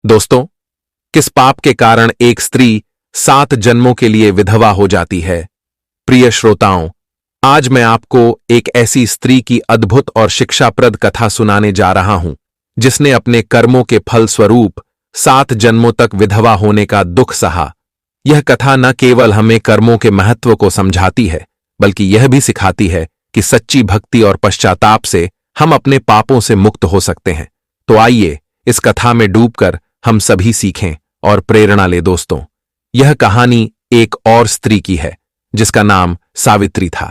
दोस्तों, किस पाप के कारण एक स्त्री 7 जन्मों के लिए विधवा हो जाती है? प्रिय श्रोताओं, आज मैं आपको एक ऐसी स्त्री की अद्भुत और शिक्षाप्रद कथा सुनाने जा रहा हूं, जिसने अपने कर्मों के फल स्वरूप 7 जन्मों तक विधवा होने का दुख सहा। यह कथा न केवल हमें कर्मों के महत्व को समझाती है, बल्कि यह भी सिखाती है कि सच्ची भक्ति और पश्चाताप से हम अपने पापों से मुक्त हो सकते हैं। तो आइए इस कथा में डूबकर हम सभी सीखें और प्रेरणा ले। दोस्तों, यह कहानी एक और स्त्री की है जिसका नाम सावित्री था।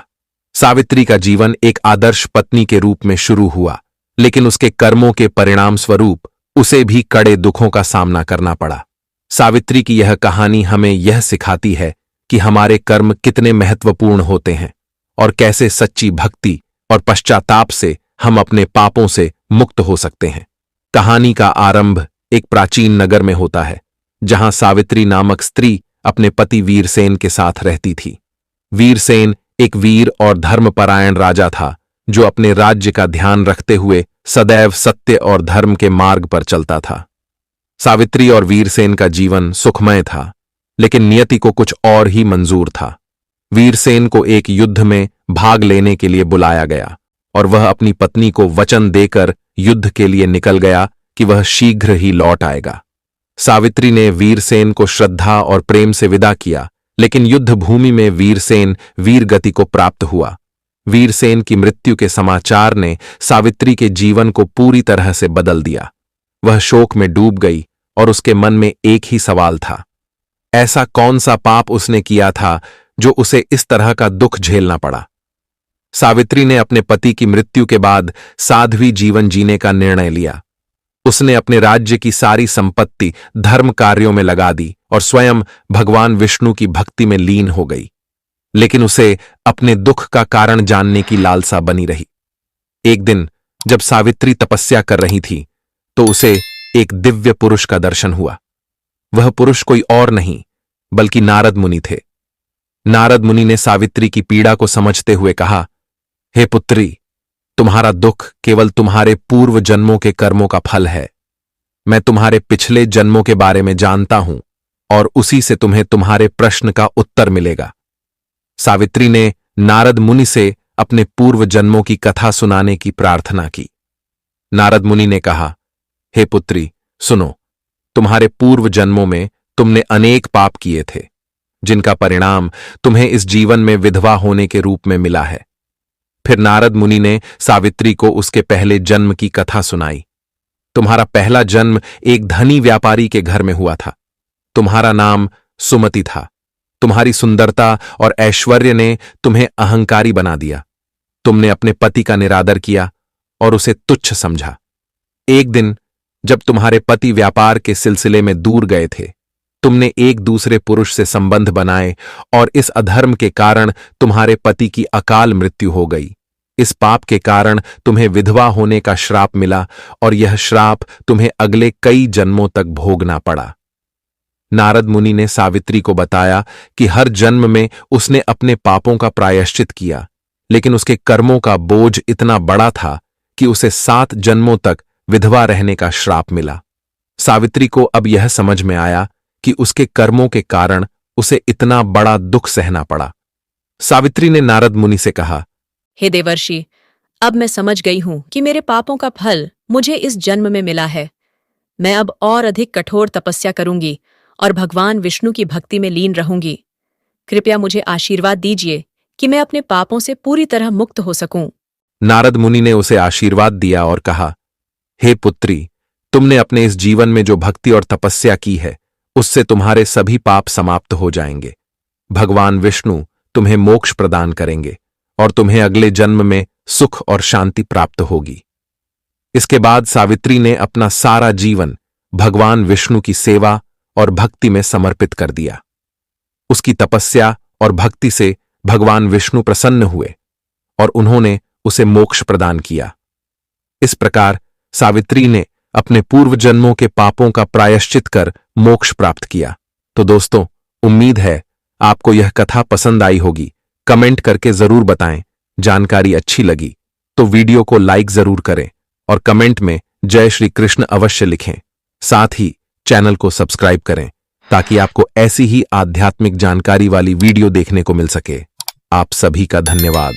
सावित्री का जीवन एक आदर्श पत्नी के रूप में शुरू हुआ, लेकिन उसके कर्मों के परिणाम स्वरूप उसे भी कड़े दुखों का सामना करना पड़ा। सावित्री की यह कहानी हमें यह सिखाती है कि हमारे कर्म कितने महत्वपूर्ण होते हैं और कैसे सच्ची भक्ति और पश्चाताप से हम अपने पापों से मुक्त हो सकते हैं। कहानी का आरंभ एक प्राचीन नगर में होता है, जहां सावित्री नामक स्त्री अपने पति वीरसेन के साथ रहती थी। वीरसेन एक वीर और धर्मपरायण राजा था, जो अपने राज्य का ध्यान रखते हुए सदैव सत्य और धर्म के मार्ग पर चलता था। सावित्री और वीरसेन का जीवन सुखमय था, लेकिन नियति को कुछ और ही मंजूर था। वीरसेन को एक युद्ध में भाग लेने के लिए बुलाया गया और वह अपनी पत्नी को वचन देकर युद्ध के लिए निकल गया कि वह शीघ्र ही लौट आएगा। सावित्री ने वीरसेन को श्रद्धा और प्रेम से विदा किया, लेकिन युद्ध भूमि में वीरसेन वीरगति को प्राप्त हुआ। वीरसेन की मृत्यु के समाचार ने सावित्री के जीवन को पूरी तरह से बदल दिया। वह शोक में डूब गई और उसके मन में एक ही सवाल था, ऐसा कौन सा पाप उसने किया था जो उसे इस तरह का दुख झेलना पड़ा। सावित्री ने अपने पति की मृत्यु के बाद साध्वी जीवन जीने का निर्णय लिया। उसने अपने राज्य की सारी संपत्ति धर्म कार्यों में लगा दी और स्वयं भगवान विष्णु की भक्ति में लीन हो गई। लेकिन उसे अपने दुख का कारण जानने की लालसा बनी रही। एक दिन जब सावित्री तपस्या कर रही थी, तो उसे एक दिव्य पुरुष का दर्शन हुआ। वह पुरुष कोई और नहीं बल्कि नारद मुनि थे। नारद मुनि ने सावित्री की पीड़ा को समझते हुए कहा, हे पुत्री, तुम्हारा दुख केवल तुम्हारे पूर्व जन्मों के कर्मों का फल है। मैं तुम्हारे पिछले जन्मों के बारे में जानता हूं और उसी से तुम्हें तुम्हारे प्रश्न का उत्तर मिलेगा। सावित्री ने नारद मुनि से अपने पूर्व जन्मों की कथा सुनाने की प्रार्थना की। नारद मुनि ने कहा, हे पुत्री, सुनो, तुम्हारे पूर्व जन्मों में तुमने अनेक पाप किए थे, जिनका परिणाम तुम्हें इस जीवन में विधवा होने के रूप में मिला है। फिर नारद मुनि ने सावित्री को उसके पहले जन्म की कथा सुनाई। तुम्हारा पहला जन्म एक धनी व्यापारी के घर में हुआ था। तुम्हारा नाम सुमति था। तुम्हारी सुंदरता और ऐश्वर्य ने तुम्हें अहंकारी बना दिया। तुमने अपने पति का निरादर किया और उसे तुच्छ समझा। एक दिन जब तुम्हारे पति व्यापार के सिलसिले में दूर गए थे, तुमने एक दूसरे पुरुष से संबंध बनाए और इस अधर्म के कारण तुम्हारे पति की अकाल मृत्यु हो गई। इस पाप के कारण तुम्हें विधवा होने का श्राप मिला और यह श्राप तुम्हें अगले कई जन्मों तक भोगना पड़ा। नारद मुनि ने सावित्री को बताया कि हर जन्म में उसने अपने पापों का प्रायश्चित किया, लेकिन उसके कर्मों का बोझ इतना बड़ा था कि उसे 7 जन्मों तक विधवा रहने का श्राप मिला। सावित्री को अब यह समझ में आया कि उसके कर्मों के कारण उसे इतना बड़ा दुख सहना पड़ा। सावित्री ने नारद मुनि से कहा, हे देवर्षि, अब मैं समझ गई हूं कि मेरे पापों का फल मुझे इस जन्म में मिला है। मैं अब और अधिक कठोर तपस्या करूंगी और भगवान विष्णु की भक्ति में लीन रहूंगी। कृपया मुझे आशीर्वाद दीजिए कि मैं अपने पापों से पूरी तरह मुक्त हो सकूं। नारद मुनि ने उसे आशीर्वाद दिया और कहा, हे पुत्री, तुमने अपने इस जीवन में जो भक्ति और तपस्या की है, उससे तुम्हारे सभी पाप समाप्त हो जाएंगे। भगवान विष्णु तुम्हें मोक्ष प्रदान करेंगे और तुम्हें अगले जन्म में सुख और शांति प्राप्त होगी। इसके बाद सावित्री ने अपना सारा जीवन भगवान विष्णु की सेवा और भक्ति में समर्पित कर दिया। उसकी तपस्या और भक्ति से भगवान विष्णु प्रसन्न हुए और उन्होंने उसे मोक्ष प्रदान किया। इस प्रकार सावित्री ने अपने पूर्व जन्मों के पापों का प्रायश्चित कर मोक्ष प्राप्त किया। तो दोस्तों, उम्मीद है आपको यह कथा पसंद आई होगी। कमेंट करके जरूर बताएं। जानकारी अच्छी लगी तो वीडियो को लाइक जरूर करें और कमेंट में जय श्री कृष्ण अवश्य लिखें। साथ ही चैनल को सब्सक्राइब करें ताकि आपको ऐसी ही आध्यात्मिक जानकारी वाली वीडियो देखने को मिल सके। आप सभी का धन्यवाद।